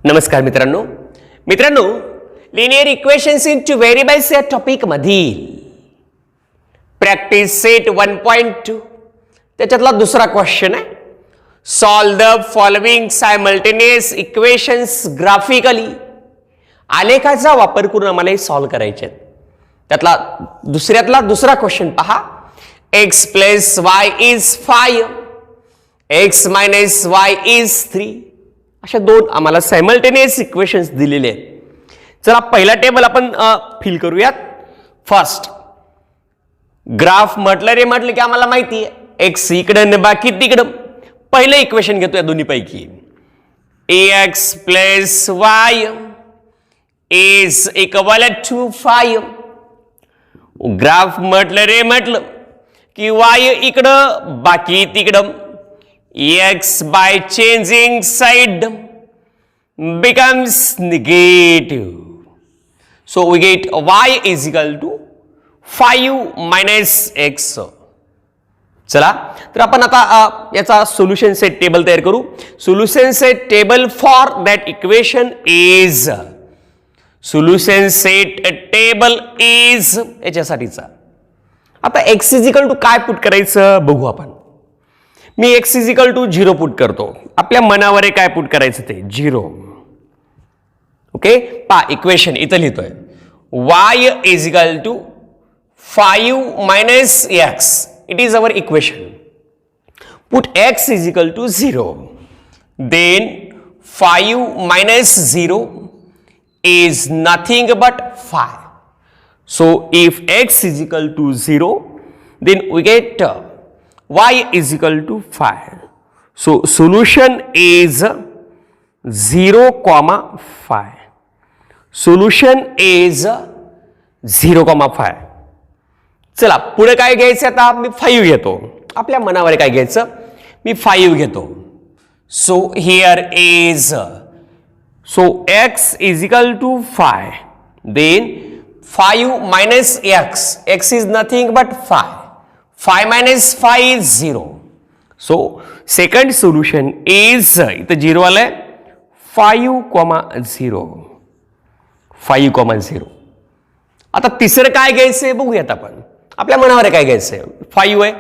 नमस्कार मित्रांनो linear equations in two variables या टॉपिक मधील प्रॅक्टिस सेट 1.2 त्याच्यातला दुसरा क्वेश्चन आहे. Solve the following simultaneous equations graphically. आलेखाचा वापर करून आम्हाला हे सॉल्व करायचे आहेत. त्यातला दुसरा क्वेश्चन पहा. x plus y is 5 x minus y is 3 अशा दोन आम्हाला सायमल्टेनियस इक्वेशन्स दिलेले आहेत. चला पहिला टेबल आपण फिल करूयात. फर्स्ट ग्राफ म्हटलं की आम्हाला माहिती आहे x इकडे बाकी तिकडे. पहिलं इक्वेशन घेतो या दोन्ही पैकी. ax plus y is equal to 5. Graph म्हटलं की y इकडं बाकी तिकडं. x by changing side becomes negative. So we get y is equal to 5 minus x. चला तर आपण आता याचा सोल्युशन सेट टेबल तयार करू. Solution set table for that equation is याच्यासाठीचा. आता x इज इक्वल टू काय पुट करायचं बघू आपण. मी x is equal to 0 put करतो. आपल्या मनावर आहे काय पुट करायचं ते 0. ओके पा इक्वेशन इथं लिहितोय. y is equal to 5 minus x. It is our equation. Put x is equal to 0. Then 5 minus 0 is nothing but 5. So if x is equal to 0, then we get y is equal to 5. So solution is 0, 5. Solution is 0, 5. चला पुढे काय घ्यायचं आता. मी 5 घेतो. आपल्या मनावर काय घ्यायचं मी 5 घेतो. So here is x is equal to 5. Then 5 minus x is nothing but 5. 5 minus 5 is 0. So second solution is इथं 0 आलंय 5, 0. 5, 0. आता तिसरं काय घ्यायचंय बघूयात आपण. आपल्या मनावर काय घ्यायचंय 5 आहे.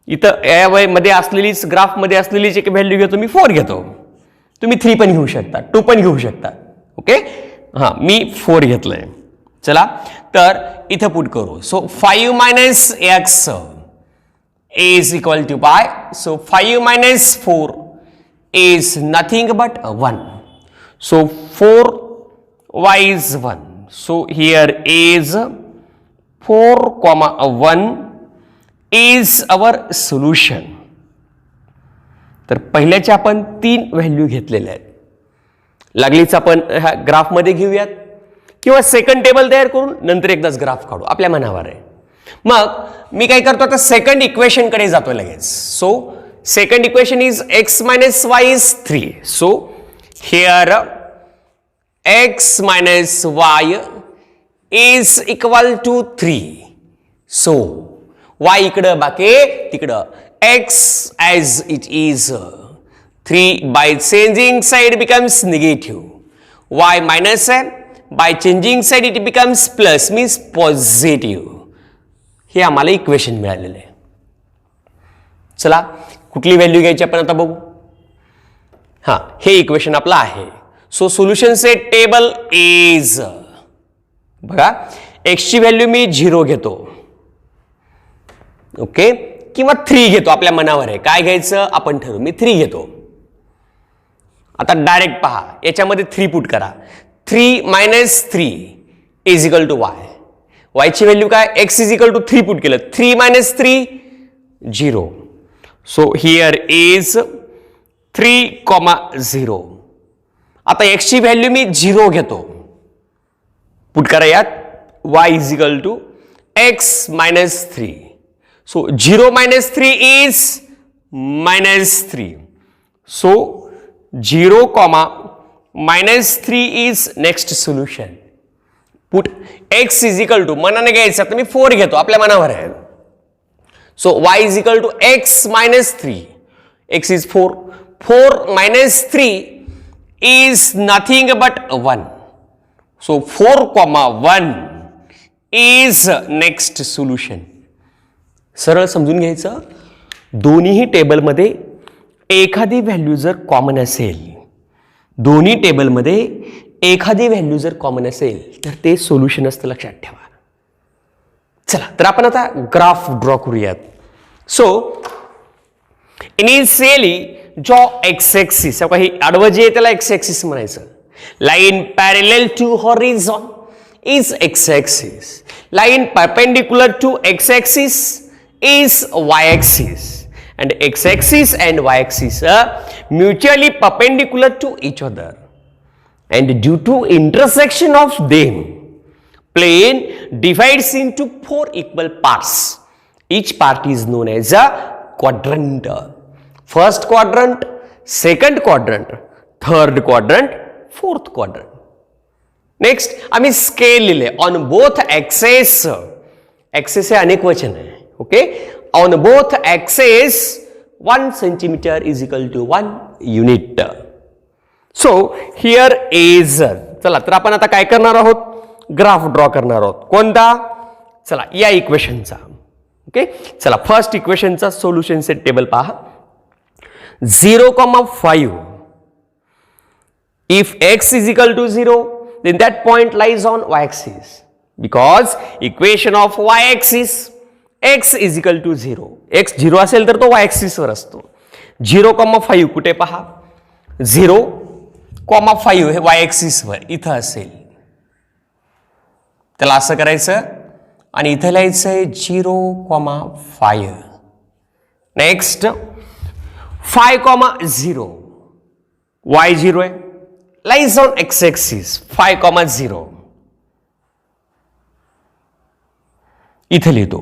इथं या मध्ये असलेलीच ग्राफ मध्ये असलेलीच एक व्हॅल्यू घेतो मी 4 घेतो. तुम्ही 3 पण घेऊ शकता 2 पण घेऊ शकता. ओके हां मी 4 घेतलंय. चला तर इथं पुट करू. So 5 minus x is equal to pi. So 5 minus 4 is nothing but 1. So 4y is 1. So here is 4, 1 is our solution. तर पहिल्याचे आपण 3 व्हॅल्यू घेतलेल्या आहेत. लागलीच आपण ह्या ग्राफमध्ये घेऊयात किंवा सेकंड टेबल तयार करून नंतर एकदाच ग्राफ काढू. आपल्या मनावर आहे. मग मी काय करतो आता सेकंड इक्वेशन कडे जातो लगेच. So second equation is x minus y is 3. So here x minus y is equal to 3. So y इकडं बाकी तिकडं. x as it is 3 by changing side becomes negative. y minus by changing side it becomes plus means positive. हे आम्हाला equation मिळालेलं आहे. चला कुठली value घ्यायची आपण आता बघू. हां हे इक्वेशन आपलं आहे. So solution set table is बघा x ची व्हॅल्यू मी 0 घेतो. ओके किंवा 3 घेतो. आपल्या मनावर आहे काय घ्यायचं आपण ठरवू. मी 3 घेतो. आता डायरेक्ट पहा याच्यामध्ये 3 पुट करा. 3 minus 3 is equal to y. y ची व्हॅल्यू काय x is equal to 3 put केलं. 3 मायनस 3 0. So here is 3, 0. आता x ची व्हॅल्यू मी 0 घेतो. पुट करा यात y is equal to x minus 3. So 0 minus 3 is minus 3. So 0, minus 3 is next solution. Put x is equal to मनाने घ्यायचं. आता मी 4 घेतो. आपल्या मनावर आहे. So y is equal to x minus 3. x is 4. 4 minus 3 is nothing but 1. So 4,1 is next solution. सरळ समजून घ्यायचं, दोन्ही टेबलमध्ये एखादी व्हॅल्यू जर कॉमन असेल, दोन्ही टेबलमध्ये एखादी व्हॅल्यू जर कॉमन असेल तर ते सोल्युशन असतं, लक्षात ठेवा. चला तर आपण आता ग्राफ ड्रॉ करूयात. सो इनिशियली जो एक्स एक्सिस ही आडवं जे त्याला एक्स एक्सिस म्हणायचं. Line parallel to horizon is X axis. Line perpendicular to X axis is y-axis, and x-axis and y-axis are mutually perpendicular to each other, and due to intersection of them, plane divides into 4 equal parts. Each part is known as a quadrant. First quadrant, second quadrant, third quadrant, fourth quadrant. Next आम्ही scale लिहिले on both axes. Access हे अनेक वचन आहे. Okay, on both axes 1 centimeter is equal to 1 unit. So here is, चला तर आपण आता काय करणार आहोत, ग्राफ ड्रॉ करणार आहोत. कोणता, चला या इक्वेशनचा. ओके चला फर्स्ट इक्वेशनचा सोल्युशन सेट टेबल पहा. 0,5 if x is equal to 0 then that point lies on y-axis, because equation of y-axis x is equal to 0. x 0 असेल तर तो y-axis वर असतो. 0,5 कुठे पहा, 0,5 हे y-axis वर इथं असेल. त्याला असं करायचं आणि इथं लिहायचं आहे 0,5. नेक्स्ट 5,0 y 0 आहे, लाइज ऑन x एक्सिस 5,0 इथं लिहितो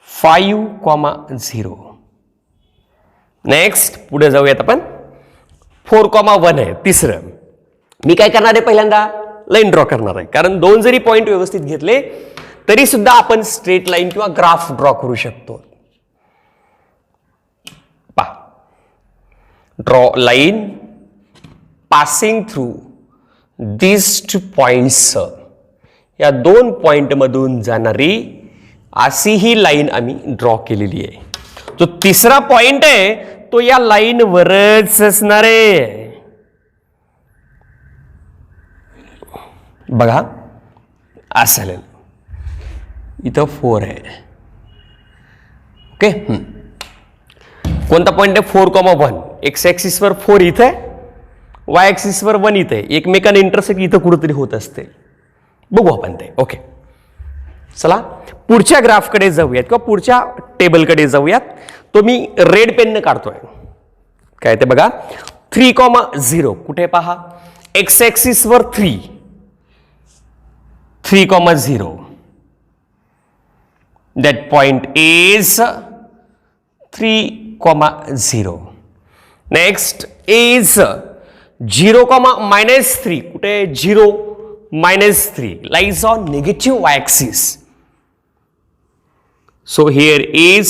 5,0. नेक्स्ट पुढे जाऊयात आपण. 4,1 आहे तिसरं. मी काय करणार आहे, पहिल्यांदा लाईन ड्रॉ करणार आहे, कारण दोन जरी पॉइंट व्यवस्थित घेतले तरी सुद्धा आपण स्ट्रेट लाईन किंवा ग्राफ ड्रॉ करू शकतो. पहा, ड्रॉ लाईन पासिंग थ्रू दिस 2 पॉइंट्स. या 2 पॉइंट मधून जाणारी अशी ही लाईन आम्ही ड्रॉ केलेली आहे. जो तिसरा पॉइंट आहे तो या लाईन वरच असणार आहे. बघा असं इथं 4 आहे. ओके कोणता पॉइंट आहे, 4,1. एक्स ऍक्सिस वर 4 इथे आहे, वाय ऍक्सिस वर 1 इथे. एकमेकांना इंटरसेक्ट इथं कुठेतरी होत असते. बघू आपण ते. ओके चला पुढच्या ग्राफकडे जाऊयात किंवा पुढच्या टेबलकडे जाऊयात. तो मी रेड पेनने काढतोय. काय ते बघा 3,0 कुठे पहा, एक्स ऍक्सिस वर 3,0. That point is 3,0. Next is 0,-3 कुठे 0-3 lies on negative y-axis. So here is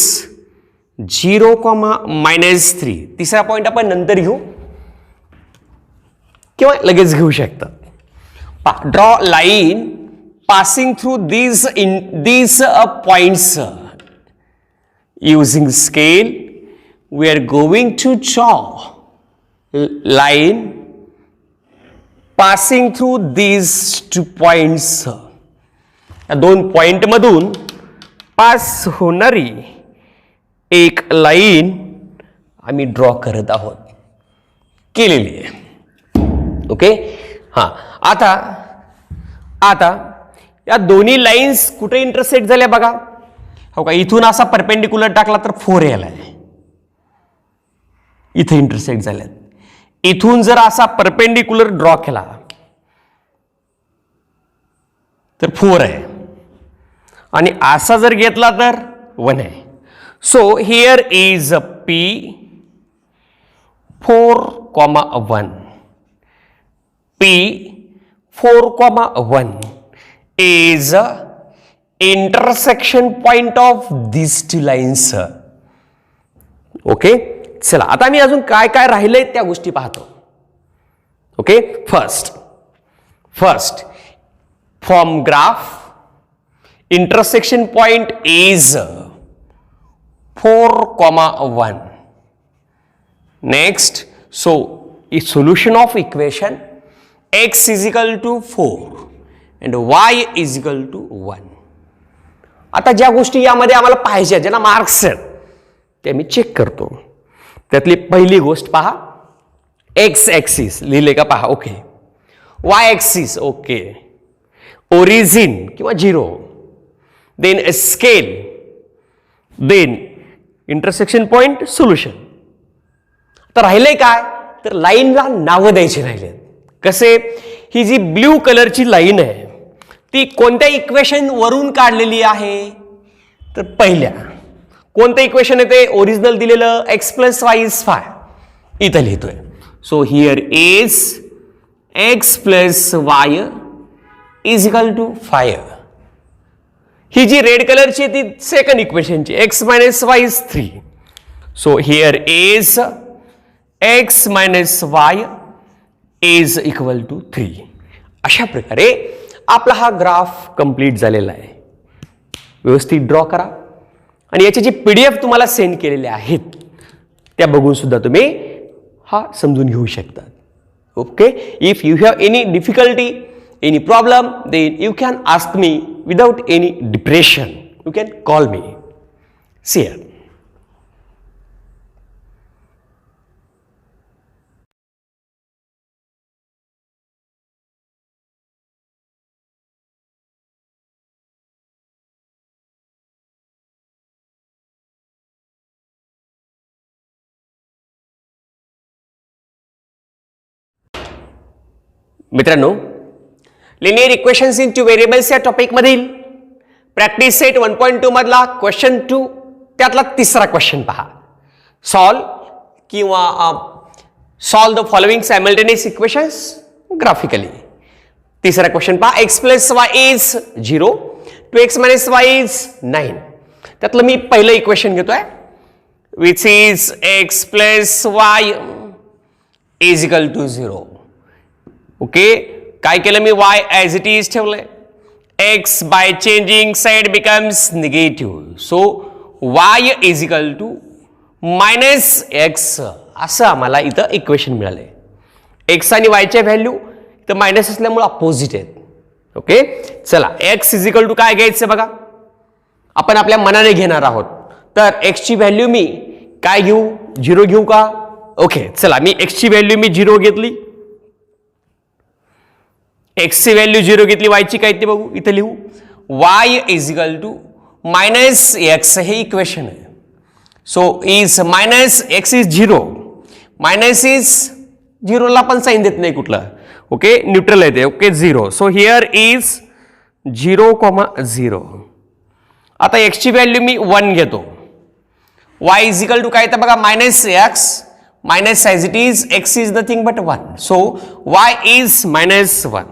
0,-3. तिसरा पॉइंट आपण नंतर घेऊ किंवा लगेच घेऊ शकता. Draw line passing through these points. Using scale we are going to draw line passing through these 2 points. या 2 पॉइंट मधून पास होणारी एक लाईन आम्ही ड्रॉ करत आहोत, केलेली आहे. ओके हां आता या दोन्ही लाईन्स कुठे इंटरसेक्ट झाल्या बघा. हो का, इथून असा परपेंडिक्युलर टाकला तर 4 यालाय, इथे इंटरसेक्ट झाल्यात. इथून जर असा परपेंडिक्युलर ड्रॉ केला तर 4 आहे, आणि असा जर घेतला तर 1 आहे. So here is P 4,1. P 4,1 is intersection point of these 2 lines. Okay चला आता मी अजून काय काय राहिलंय त्या गोष्टी पाहतो. Okay, first from graph intersection point is 4,1. Next, so a solution of equation x is equal to 4 and y is equal to 1. आता ज्या गोष्टी यामध्ये आम्हाला पाहिजे ज्यांना मार्क्स आहेत ते मी चेक करतो. त्यातली पहिली गोष्ट पहा, एक्स ॲक्सिस लिहिले का पहा, okay. Y axis okay, origin किंवा zero, then scale, then intersection point, solution. तर राहिलंय काय, तर लाईनला नावं द्यायची राहिले. कसे, ही जी ब्ल्यू कलरची लाईन आहे ती कोणत्या इक्वेशन वरून काढलेली आहे, तर पहिल्या कोणतं इक्वेशन आहे ते ओरिजिनल दिलेलं x + y = 5 इथं लिहितोय. So here is x + y = 5. ही जी रेड कलरची ती सेकंड इक्वेशनची x - y = 3. So here is x - y = 3. अशा प्रकारे आपला हा ग्राफ कंप्लीट झालेला आहे. व्यवस्थित ड्रॉ करा आणि याची जी PDF तुम्हाला सेंड केलेल्या आहेत त्या बघून सुद्धा तुम्ही हा समजून घेऊ शकता. Okay, if you have any difficulty, any problem, then you can ask me without any depression. You can call me. See you. मित्रांनो, linear equations in two variables या टॉपिक मधील प्रॅक्टिस सेट 1.2 मधला क्वेश्चन 2 त्यातला तिसरा question पहा. Solve the following simultaneous equations graphically. तिसरा question पहा, x + y is 0 to x - y is 9. त्यातलं मी पहिलं इक्वेशन घेतोय which is x + y = 0. Okay, काय केलं मी, y ॲज इट इज ठेवलंय. x by changing side becomes negative. So y = -x असं आम्हाला इथं इक्वेशन मिळालंय. x आणि y च्या व्हॅल्यू इथं मायनस असल्यामुळे अपोजिट आहेत. ओके, चला x = काय घ्यायचं बघा, आपण आपल्या मनाने घेणार आहोत. तर x ची व्हॅल्यू मी काय घेऊ, 0 घेऊ का. ओके, चला मी x ची व्हॅल्यू मी 0 घेतली, x ची व्हॅल्यू 0 घेतली, y ची काय ते बघू, इथे लिहू. y = -x हे इक्वेशन आहे. So is -x is 0, minus is 0 ला पण साइन देत नाही कुठलं. ओके, न्यूट्रल आहे ते. ओके, 0. So here is 0,0. आता x ची व्हॅल्यू मी 1 घेतो, y = काय तर बघा -x, minus as it is x is nothing but 1. So y is -1.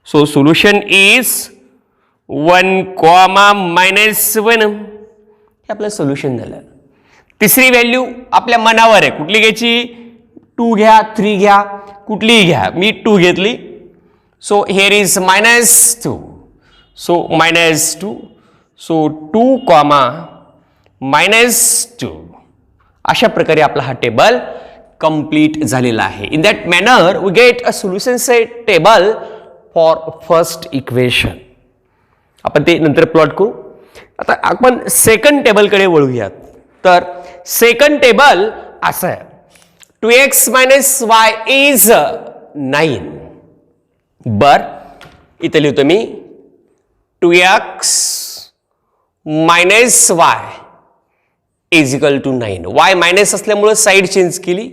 So solution is 1, -1. हे आपलं सोल्युशन झालं. तिसरी व्हॅल्यू आपल्या मनावर आहे, कुठली घ्यायची, 2 घ्या, 3 घ्या, कुठलीही घ्या. मी 2 घेतली. So here is -2. So -2. So 2, -2. अशा प्रकारे आपला हा टेबल कंप्लीट झालेला आहे. In that manner we get a solution set table for first equation. आपण ते नंतर प्लॉट करू. आता आपण सेकंड टेबलकडे वळूयात. तर सेकंड टेबल असं आहे, 2x - y is 9. बर, इथे लिहितो मी 2x - y = 9. y मायनस असल्यामुळे साइड चेंज केली,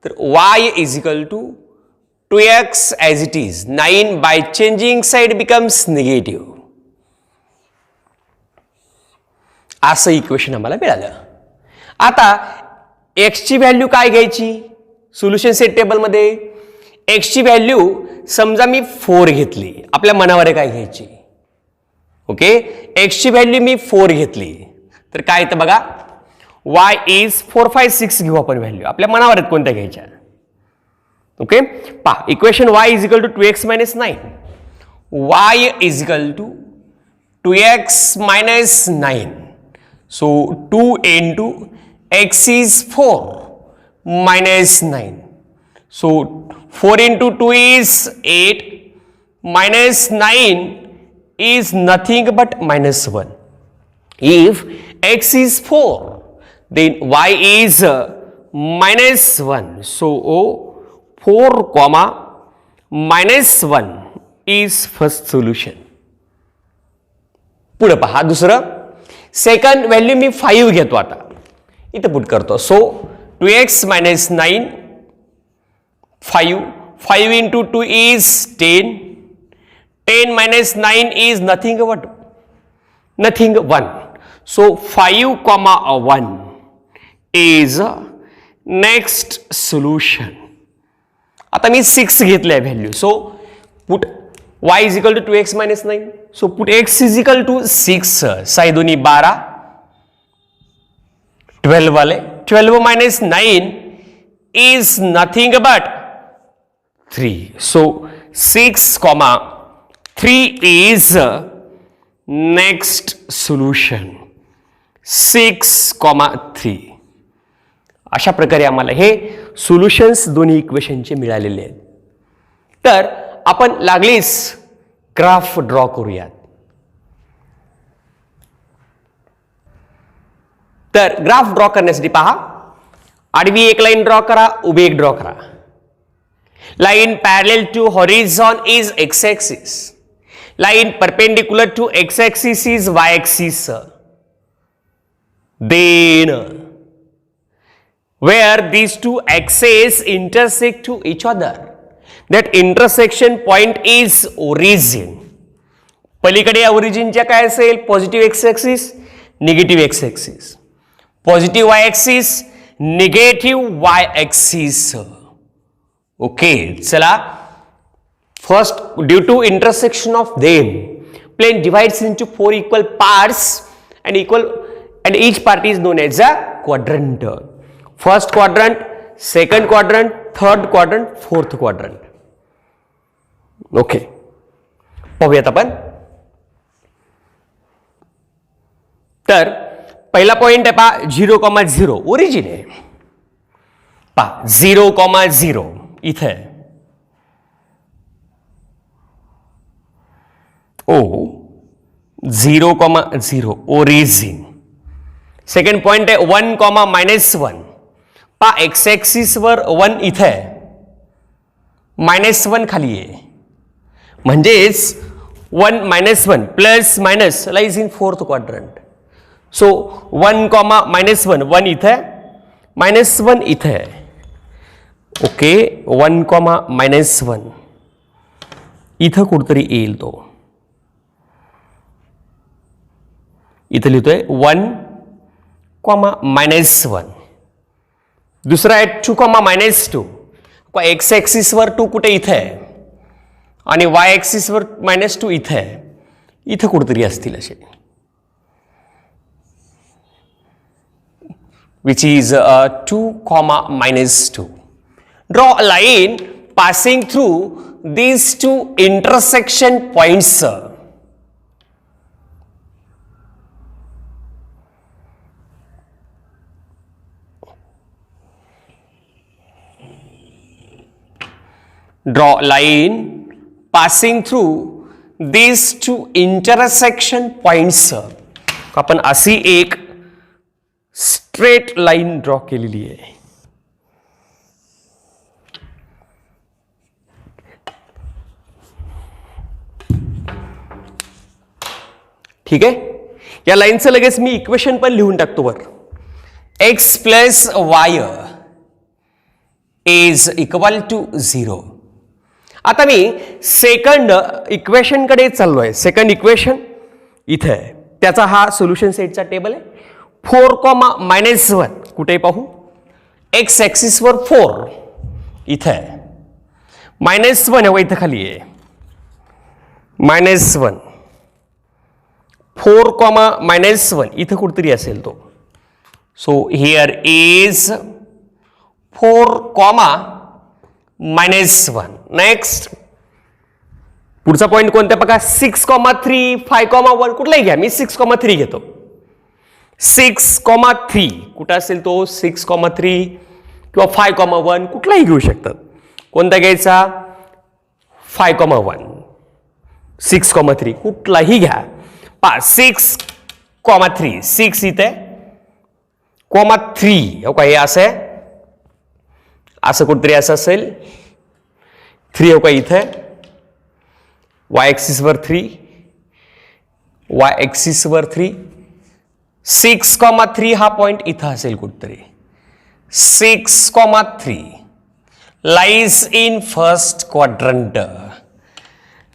तर y = 2x as it is. 9 by changing side becomes negative. असं इक्वेशन आम्हाला मिळालं. आता x ची व्हॅल्यू काय घ्यायची सोल्युशन सेट टेबल मध्ये. x ची व्हॅल्यू समजा मी 4 घेतली, आपल्या मनावर आहे काय घ्यायची. ओके, x ची व्हॅल्यू मी 4 घेतली, तर काय येतं बघा, y is 4, 5, 6 घेऊ आपण व्हॅल्यू. आपल्या मनावर आहेत कोणत्या घ्यायच्या. ओके, पहा equation y is equal to 2x minus 9. y is equal to 2x minus 9. So 2 into x is 4 minus 9. So 4 into 2 is 8 minus 9 is nothing but minus 1. If x is 4, then y is minus 1. So 4 comma minus 1 is first solution. पुढे पहा दुसरं, second value मी 5 घेतो, आता इथं put करतो. So 2x minus 9, 5 into 2 is 10, 10 minus 9 is nothing but 1. So 5 comma 1 is next solution. आता मी 6 घेतलंय value. So put y is equal to 2x minus 9. So put x is equal to 6. 6 दूनी 12, 12 वाले. 12 minus 9 is nothing but 3. So 6 comma 3 is next solution. 6 comma 3. अशा प्रकारे आम्हाला हे solutions दोन्ही इक्वेशनचे मिळालेले आहेत. तर आपण लागलीच ग्राफ ड्रॉ करूयात. तर ग्राफ ड्रॉ करण्यासाठी पहा, आडवी एक लाईन ड्रॉ करा, उभी एक ड्रॉ करा. Line parallel to horizon is X axis, line perpendicular to X axis is Y axis. Then where these two axes intersect to each other, that intersection point is origin. पलीकडे या ओरिजिनच्या काय असेल, positive X axis, negative X axis. Positive Y axis, negative Y axis. Okay, चला first, due to intersection of them plane divides into 4 equal parts and each part is known as a quadrant. First quadrant, second quadrant, third quadrant, fourth quadrant. Okay, पाहूयात आपण. तर पहिला point आहे पहा, 0,0 origin आहे. पहा 0,0 इथे आहे. ओ 0,0 ओरिजिन. सेकंड पॉइंट आहे 1,-1. पहा एक्स ॲक्सिस वर 1 इथे आहे, -1 खाली आहे, म्हणजेच 1 -1 plus minus lies in fourth quadrant. So 1,-1 1 इथे, -1 इथे आहे. ओके, 1,-1 इथं कुठतरी येईल तो. इथं लिहितोय 1,-1. दुसरा आहे 2,-2. एक्स ॲक्सिस वर 2 कुठे इथे आहे आणि वाय ॲक्सिस वर -2 इथे आहे. इथं कुठेतरी असतील असे, which is 2,-2. Draw a line passing through these two intersection points. Draw line passing through these two intersection points. आपण अशी एक स्ट्रेट लाईन ड्रॉ केलेली आहे. ठीक आहे, या लाईनचं लगेच मी इक्वेशन पण लिहून टाकतो वर. x plus Y is equal to 0. आता मी सेकंड इक्वेशन कडे चाललोय. सेकंड इक्वेशन इथे आहे, त्याचा हा सोल्युशन सेटचा टेबल आहे. 4,-1 कुठे पाहू, एक्स ॲक्सिस वर 4 इथे आहे, -1 आहे इथं खाली आहे, -1. 4,-1 इथं कुठतरी असेल तो. So here is 4,--1 -1. नेक्स्ट पुढचा पॉईंट कोणता बघा 6,3 5,1 कुठलाही घ्या. मी 6,3 घेतो. 6,3 कुठं असेल तो 6,3 किंवा 5,1 कुठलाही घेऊ शकतात. कोणता घ्यायचा 5,1 6,3 कुठलाही घ्या. 6,3 6 इथे ,3 हो का हे असं आहे असं कुठतरी असं असेल 3 हो का इथे y ॲक्सिस वर 3 y ॲक्सिस वर 3 6,3 हा पॉइंट इथं असेल कुठतरी 6,3 lies in first quadrant.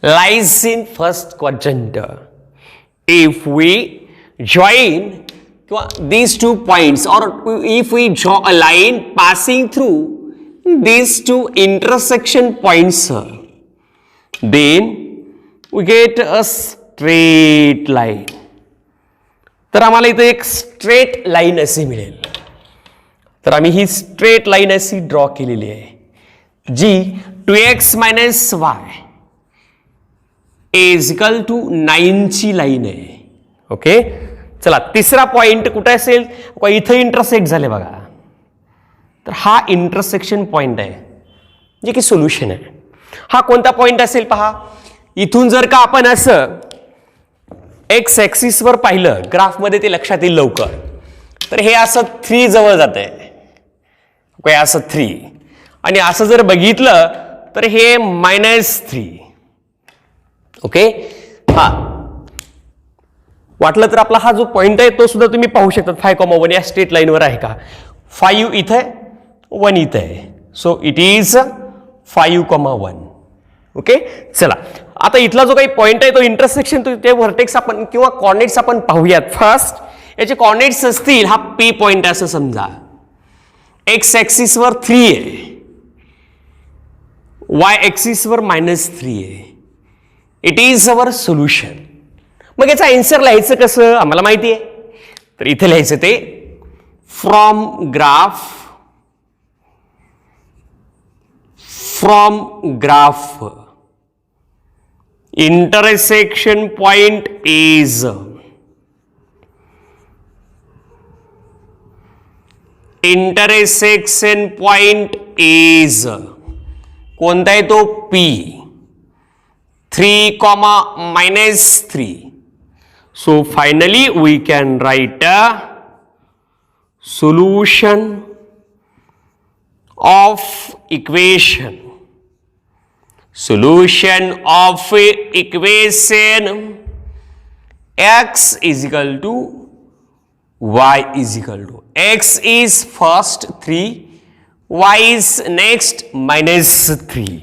Lies in first quadrant. If we join these 2 points, or if we draw a line passing through these 2 intersection points, then we get a straight line. तर आम्हाला इथे एक straight line अशी मिळेल. तर आम्ही ही straight line अशी ड्रॉ केलेली आहे जी 2x - y is equal to 9 ची लाईन आहे. ओके चला तिसरा पॉइंट कुठे असेल इथं इंटरसेक्ट झाले बघा. तर हा इंटरसेक्शन पॉइंट आहे जे की सोल्युशन आहे. हा कोणता पॉइंट असेल पहा. इथून जर का आपण असं एक्स ॲक्सिस वर पाहिलं ग्राफमध्ये ते लक्षात येईल लवकर. तर हे असं 3 जवळ जात आहे असं 3 आणि असं जर बघितलं तर हे -3. ओके हा वाटलं तर आपला हा जो पॉइंट आहे तो सुद्धा तुम्ही पाहू शकता 5,1 या स्ट्रेट लाईनवर आहे का. 5 इथे 1 इथे आहे. So it is 5,1. ओके चला आता इथला जो काही पॉइंट आहे तो इंटरसेक्शन ते व्हर्टेक्स आपण किंवा कॉर्डिनेट्स आपण पाहूयात. फर्स्ट याचे कॉर्डिनेट्स असतील हा P पॉइंट असं समजा. एक्स ॲक्सिस वर 3 आहे y ॲक्सिस वर -3 आहे. It is our solution. मग याचा आन्सर लिहायचं कसं आम्हाला माहिती आहे. तर इथे लिहायचं ते from graph intersection point is कोणता आहे तो P 3, -3. So finally we can write a solution of equation. Solution of equation x is equal to y is equal to x is first 3, y is next -3.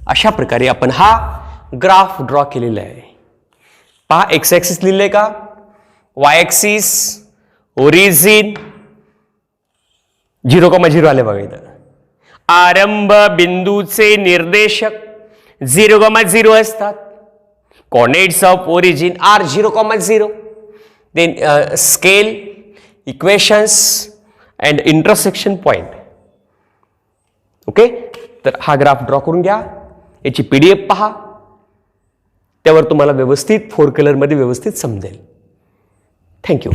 अशा प्रकारे आपण हा graph draw केलेला आहे. पहा एक्स ॲक्सिस लिहिलंय का, Y axis origin 0,0 आले बघा इथं. आरंभ बिंदूचे निर्देशक 0,0 असतात. Coordinates of origin are 0,0. Then scale equations and intersection point. Okay तर हा ग्राफ ड्रॉ करून घ्या. याची PDF पहा, त्यावर तुम्हाला व्यवस्थित 4 कलरमध्ये व्यवस्थित समजेल. थँक्यू.